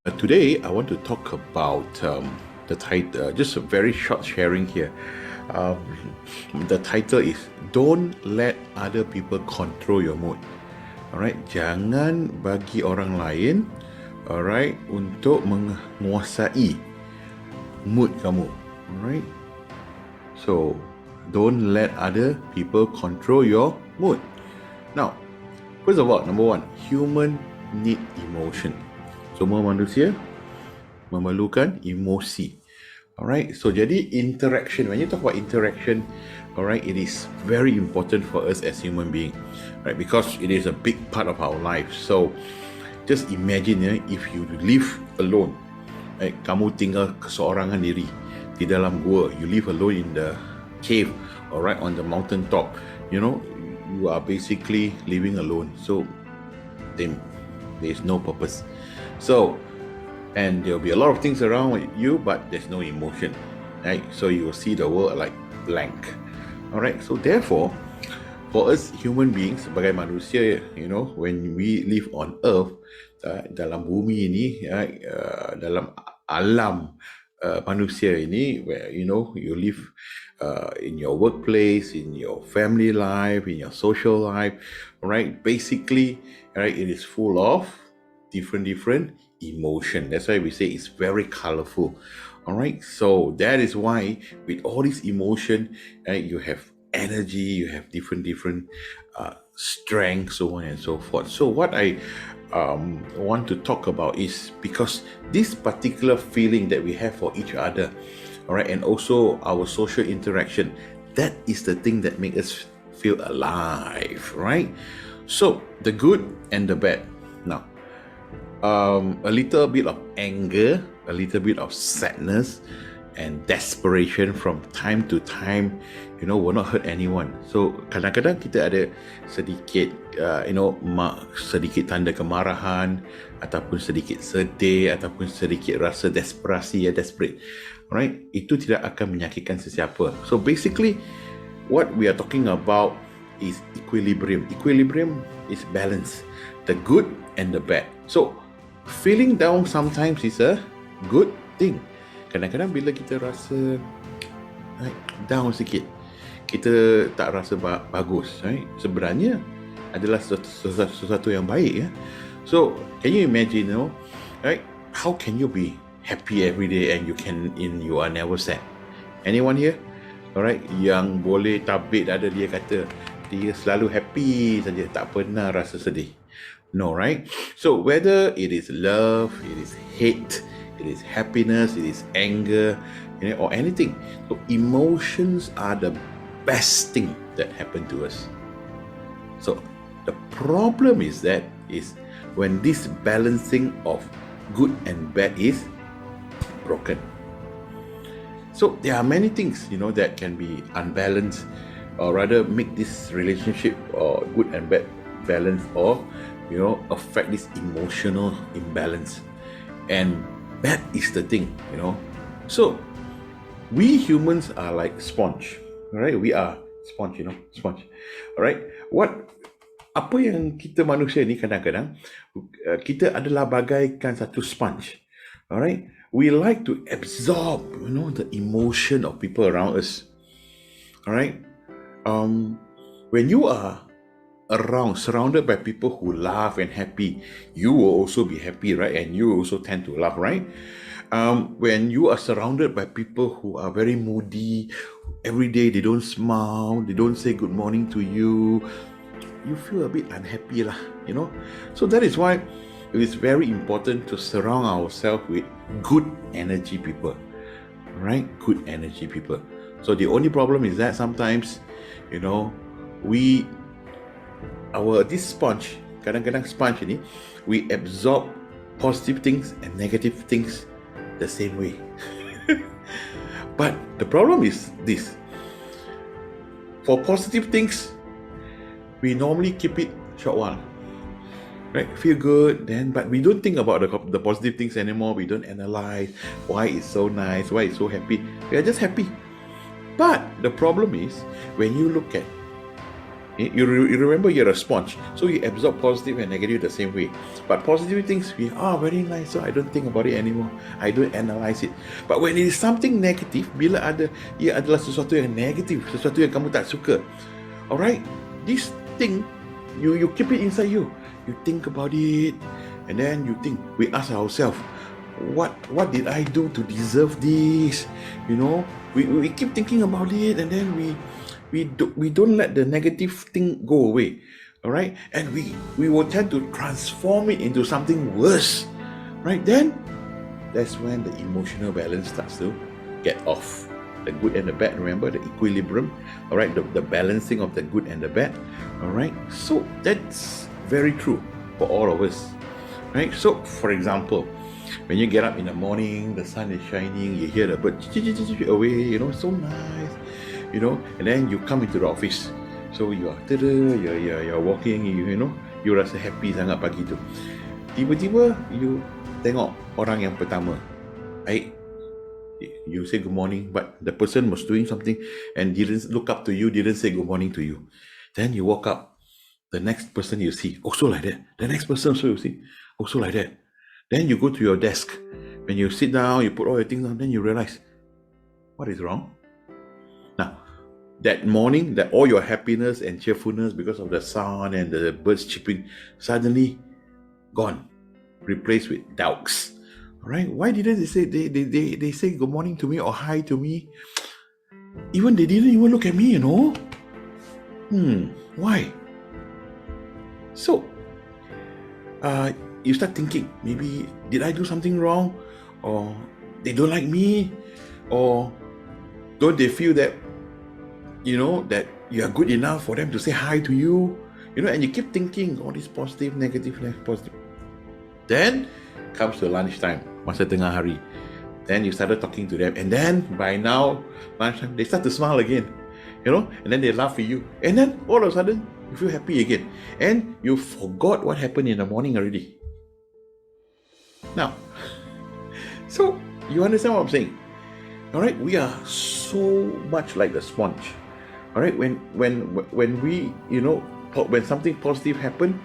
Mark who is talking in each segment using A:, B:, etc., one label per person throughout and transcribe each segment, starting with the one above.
A: Today, I want to talk about the title, just a very short sharing here. Um, the title is Don't Let Other People Control Your Mood. Alright, jangan bagi orang lain, alright, untuk menguasai mood kamu. Alright, so don't let other people control your mood. Now, first of all, number one, human need emotion. Semua manusia memerlukan emosi. Alright, so jadi interaction, when you talk about interaction, alright, it is very important for us as human beings, right? Because it is a big part of our life. So just imagine if you live alone, right? Kamu tinggal keseorangan diri di dalam gua, you live alone in the cave, alright, on the mountain top. You know, you are basically living alone. So then there is no purpose. So, and there'll be a lot of things around you, but there's no emotion, right? So you will see the world like blank. All right. So therefore, for us human beings, sebagai manusia, you know, when we live on Earth, dalam bumi ini, dalam alam manusia ini, where you know you live in your workplace, in your family life, in your social life, right? Basically, right, it is full of different emotion. That's why we say it's very colorful. All right, so that is why with all this emotion, you have energy, you have different strength, so on and so forth. So what I want to talk about is because this particular feeling that we have for each other, all right, and also our social interaction, that is the thing that makes us feel alive, right? So the good and the bad. Now, a little bit of anger, a little bit of sadness and desperation from time to time, you know, will not hurt anyone. So kadang-kadang kita ada sedikit, sedikit tanda kemarahan, ataupun sedikit sedih, ataupun sedikit rasa desperasi, desperate. Alright, itu tidak akan menyakitkan sesiapa. So basically, what we are talking about is equilibrium. Equilibrium is balance, the good and the bad. So feeling down sometimes is a good thing. Kadang-kadang bila kita rasa down sikit, kita tak rasa bagus, right? Sebenarnya adalah sesuatu yang baik, ya. So can you imagine, right? How can you be happy every day and you are never sad? Anyone here? Alright, yang boleh tabik dada dia kata dia selalu happy saja, tak pernah rasa sedih. No, right? So whether it is love, it is hate, it is happiness, it is anger, or anything. So emotions are the best thing that happen to us. So the problem is when this balancing of good and bad is broken. So there are many things, that can be unbalanced, or rather make this relationship or good and bad balance, or affect this emotional imbalance. And that is the thing, So we humans are like sponge, right? We are sponge, sponge. Alright, apa yang kita manusia ni kadang-kadang kita adalah bagaikan satu sponge. Alright, we like to absorb, the emotion of people around us. Alright, when you are surrounded by people who laugh and happy, you will also be happy, right? And you also tend to laugh, right? When you are surrounded by people who are very moody, every day they don't smile, they don't say good morning to you, you feel a bit unhappy lah, So that is why it is very important to surround ourselves with good energy people, right? Good energy people. So the only problem is that sometimes, this sponge, kadang-kadang sponge ini, we absorb positive things and negative things the same way. But the problem is this: for positive things, we normally keep it short while, right? Feel good, but we don't think about the positive things anymore. We don't analyze why it's so nice, why it's so happy. We are just happy. But the problem is when you look at You remember you're a sponge, so you absorb positive and negative the same way. But positive things, we are very nice, so I don't think about it anymore. I don't analyze it. But when it is something negative, bila ia adalah sesuatu yang negatif, sesuatu yang kamu tak suka, alright, this thing, you keep it inside you. You think about it, and then you think. We ask ourselves, what did I do to deserve this? We keep thinking about it, and then we don't let the negative thing go away, all right? And we will tend to transform it into something worse, right? Then that's when the emotional balance starts to get off. The good and the bad, remember the equilibrium, all right? The balancing of the good and the bad, all right? So that's very true for all of us, right? So for example, when you get up in the morning, the sun is shining, you hear the bird away, so nice, and then you come into the office. So you're walking, you rasa happy sangat pagi tu. Tiba-tiba you tengok orang yang pertama, you say good morning, but the person was doing something and didn't look up to you, didn't say good morning to you. Then you walk up, the next person you see, also like that. The next person also you see, also like that. Then you go to your desk. When you sit down, you put all your things down, then you realize, what is wrong? Now, that morning, that all your happiness and cheerfulness because of the sun and the birds chirping, suddenly gone, replaced with doubts. All right? Why didn't they say they say good morning to me or hi to me? Even they didn't even look at me, Why? So, you start thinking, maybe did I do something wrong, or they don't like me, or don't they feel that that you are good enough for them to say hi to you, and you keep thinking all this positive, negative, positive. Then comes the lunchtime, masa tengah hari. Then you started talking to them, and then by now lunchtime they start to smile again, and then they laugh at you, and then all of a sudden you feel happy again, and you forgot what happened in the morning already. Now, so you understand what I'm saying? All right, we are so much like the sponge. All right, when we, when something positive happen,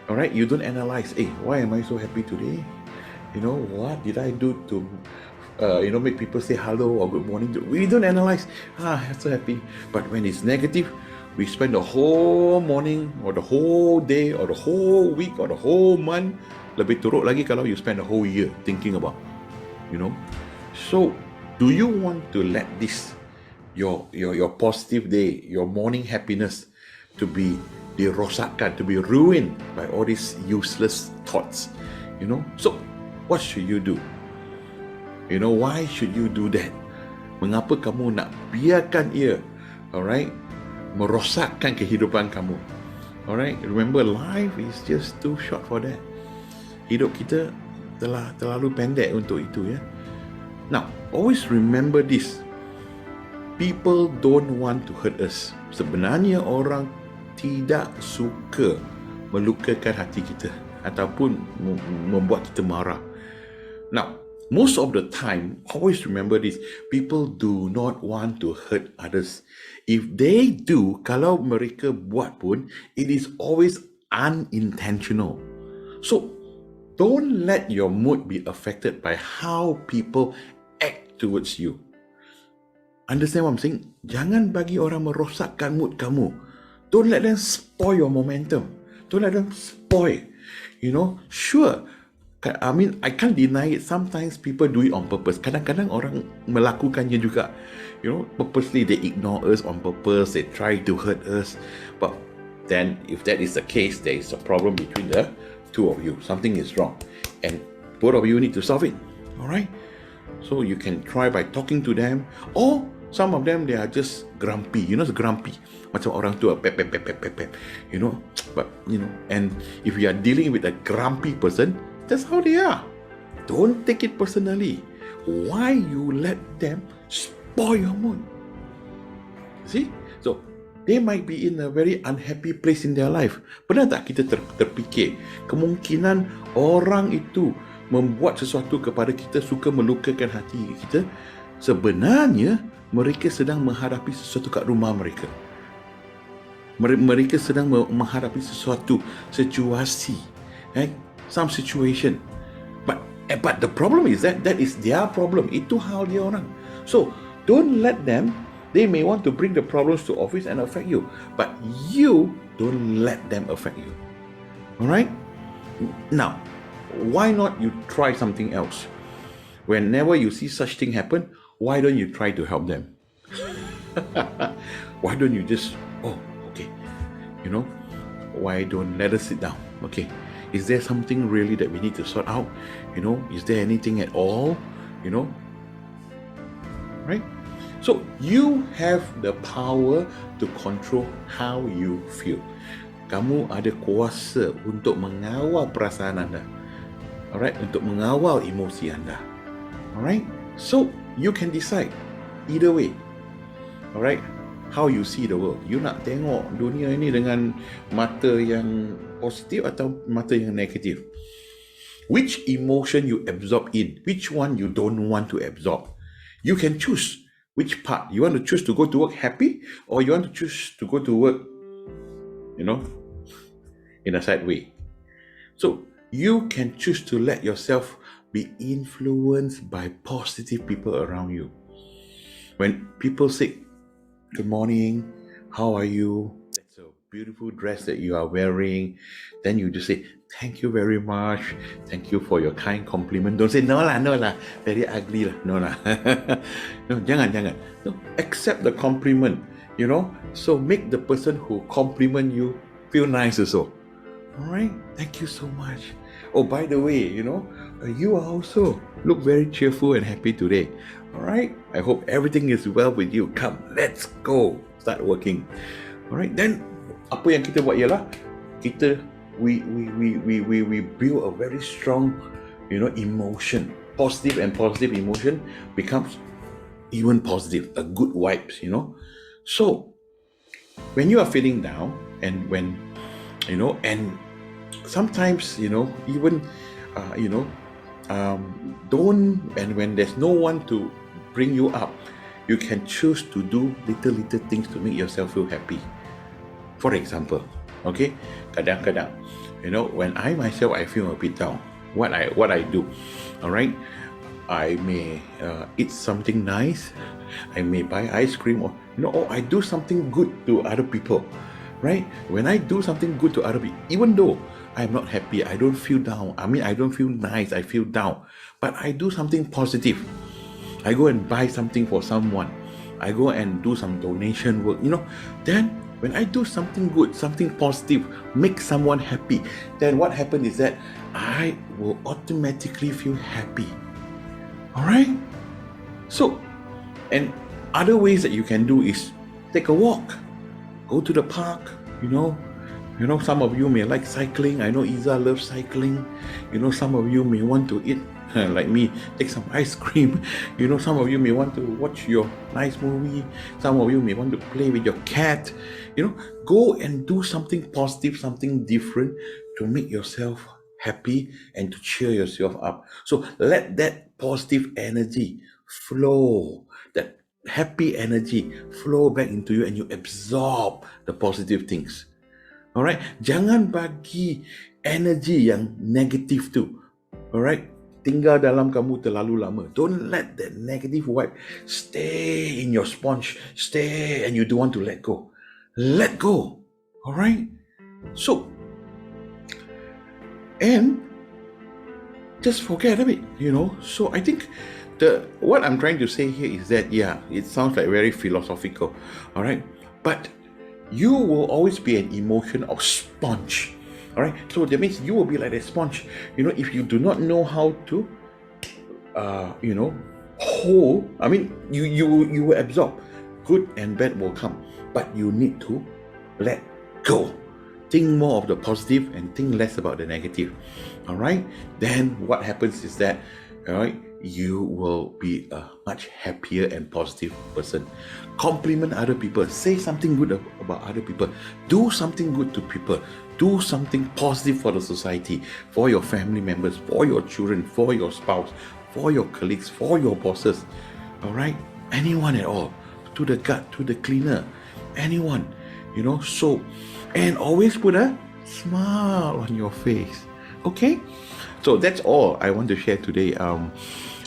A: all right, you don't analyze, why am I so happy today? What did I do to, make people say hello or good morning? We don't analyze, I'm so happy. But when it's negative, we spend the whole morning or the whole day or the whole week or the whole month. Lebih teruk lagi kalau you spend the whole year thinking about, So, do you want to let this, your positive day, your morning happiness, to be dirosakkan, to be ruined by all these useless thoughts? So what should you do? Why should you do that? Mengapa kamu nak biarkan ia, alright, merosakkan kehidupan kamu? Alright, remember, life is just too short for that. Hidup kita terlalu pendek untuk itu, ya. Now, always remember this. People don't want to hurt us. Sebenarnya orang tidak suka melukakan hati kita ataupun membuat kita marah. Now, most of the time, always remember this. People do not want to hurt others. If they do, kalau mereka buat pun, it is always unintentional. So, don't let your mood be affected by how people act towards you. Understand what I'm saying? Jangan bagi orang merosakkan mood kamu. Don't let them spoil your momentum. Don't let them spoil. Sure. I mean, I can't deny it. Sometimes people do it on purpose. Kadang-kadang orang melakukannya juga. Purposely they ignore us on purpose. They try to hurt us. But then, if that is the case, there is a problem between the two of you. Something is wrong. And both of you need to solve it. Alright? So you can try by talking to them, or some of them, they are just grumpy. Grumpy. Macam orang tua, pep. But, and if you are dealing with a grumpy person, that's how they are. Don't take it personally. Why you let them spoil your mood? See? So, they might be in a very unhappy place in their life. Pernah tak kita terfikir kemungkinan orang itu membuat sesuatu kepada kita, suka melukakan hati kita, sebenarnya mereka sedang menghadapi sesuatu kat rumah mereka. Mereka sedang menghadapi sesuatu situasi, some situation. But the problem is that is their problem. Itu hal dia orang. So don't let them. They may want to bring the problems to office and affect you, but you don't let them affect you. All right. Now, why not you try something else? Whenever you see such thing happen, why don't you try to help them? Why don't you just, okay, why don't let us sit down? Okay, is there something really that we need to sort out? Is there anything at all? Right? So you have the power to control how you feel. Kamu ada kuasa untuk mengawal perasaan anda. Alright, untuk mengawal emosi anda. Alright, so you can decide either way. Alright, how you see the world. You nak tengok dunia ini dengan mata yang positif atau mata yang negatif. Which emotion you absorb in, which one you don't want to absorb. You can choose which part. You want to choose to go to work happy, or you want to choose to go to work, in a sad way. So you can choose to let yourself be influenced by positive people around you. When people say, "Good morning, how are you? That's a beautiful dress that you are wearing." Then you just say, "Thank you very much. Thank you for your kind compliment." Don't say, no lah, very ugly lah. No lah. No, jangan. No, accept the compliment, So make the person who compliment you feel nice also. All right, thank you so much. Oh, by the way, you are also look very cheerful and happy today. All right, I hope everything is well with you. Come, let's go. Start working. All right, then apa yang kita buat ialah we build a very strong, emotion. Positive emotion becomes even positive, a good vibes, So when you are feeling down and when, and sometimes, even, and when there's no one to bring you up, you can choose to do little things to make yourself feel happy. For example, okay, kadang-kadang, when I myself, I feel a bit down, what I do, all right, I may eat something nice, I may buy ice cream, or I do something good to other people, right? When I do something good to other people, even though I'm not happy, I don't feel down, I don't feel nice, I feel down, but I do something positive. I go and buy something for someone, I go and do some donation work, then when I do something good, something positive, make someone happy, then what happens is that I will automatically feel happy. All right? So, and other ways that you can do is take a walk, go to the park, some of you may like cycling. I know Iza loves cycling. Some of you may want to eat, like me, take some ice cream. Some of you may want to watch your nice movie. Some of you may want to play with your cat. Go and do something positive, something different to make yourself happy and to cheer yourself up. So let that positive energy flow, that happy energy flow back into you, and you absorb the positive things. Alright, jangan bagi energy yang negatif tu, alright, tinggal dalam kamu terlalu lama. Don't let that negative vibe stay in your sponge, stay, and you don't want to let go. Let go, alright? So, and just forget of it, So I think what I'm trying to say here is that, it sounds like very philosophical, alright, but you will always be an emotion of sponge. All right, so that means you will be like a sponge. If you do not know how to, hold. You will absorb. Good and bad will come, but you need to let go. Think more of the positive and think less about the negative. All right. Then what happens is that, all right, you will be a much happier and positive person. Compliment other people. Say something good about other people. Do something good to people. Do something positive for the society, for your family members, for your children, for your spouse, for your colleagues, for your bosses. All right? Anyone at all. To the gut, to the cleaner. Anyone. So, and always put a smile on your face. Okay, so that's all I want to share today.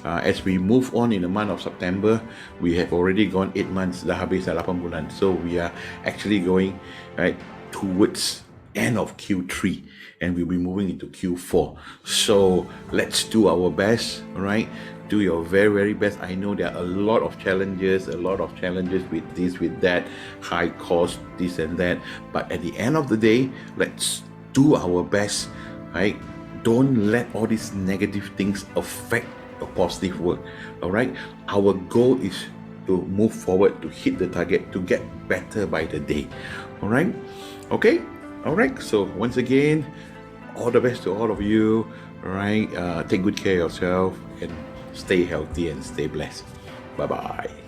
A: As we move on in the month of September, we have already gone 8 months, dah habis dah 8 bulan. So we are actually going right towards end of Q3, and we'll be moving into Q4. So let's do our best, right? Do your very, very best. I know there are a lot of challenges with this, with that, high cost, this and that. But at the end of the day, let's do our best, right? Don't let all these negative things affect your positive work. All right. Our goal is to move forward, to hit the target, to get better by the day. All right. Okay. All right. So once again, all the best to all of you. All right. Take good care of yourself and stay healthy and stay blessed. Bye bye.